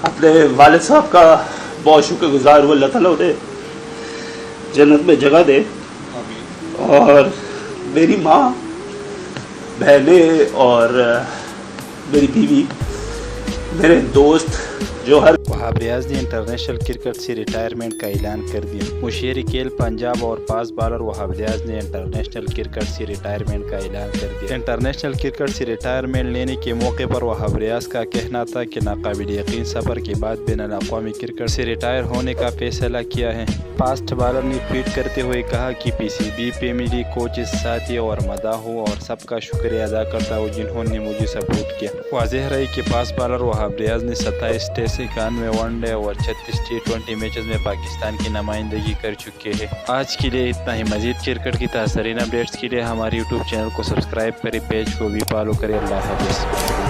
अपने वालिद साहब का बहुत शुक्रगुजार हूँ, अल्लाह ताला उन्हें जन्नत में जगह दे। और मेरी माँ, बहनें और मेरी बीवी, मेरे दोस्त जो हर वहाब रियाज ने इंटरनेशनल क्रिकेट से रिटायरमेंट का ऐलान कर दिया। मुशीर खेल पंजाब और फास्ट बॉलर वहाब रियाज ने इंटरनेशनल क्रिकेट से रिटायरमेंट का ऐलान कर दिया। इंटरनेशनल क्रिकेट से रिटायरमेंट लेने के मौके पर वहाब रियाज का कहना था कि नाकाबिल यकीन सफर के बाद बैनुल अक़वामी क्रिकेट से रिटायर होने का फैसला किया है। फास्ट बॉलर ने ट्वीट करते हुए कहा कि पीसीबी, फैमिली, कोचेस, साथी और मदाहों और सबका शुक्रिया अदा करता हूँ जिन्होंने मुझे सपोर्ट किया। वाज़ेह रहे कि फास्ट बॉलर वहाब रियाज ने 27 टेस्ट, 91 वनडे और 36 T20 मैचेस में पाकिस्तान की नुमाइंदगी कर चुके हैं। आज के लिए इतना ही। मजीद क्रिकेट की ताज़ा अपडेट्स के लिए हमारे यूट्यूब चैनल को सब्सक्राइब करें, पेज को भी फॉलो करें। अल्लाह हाफ़िज़।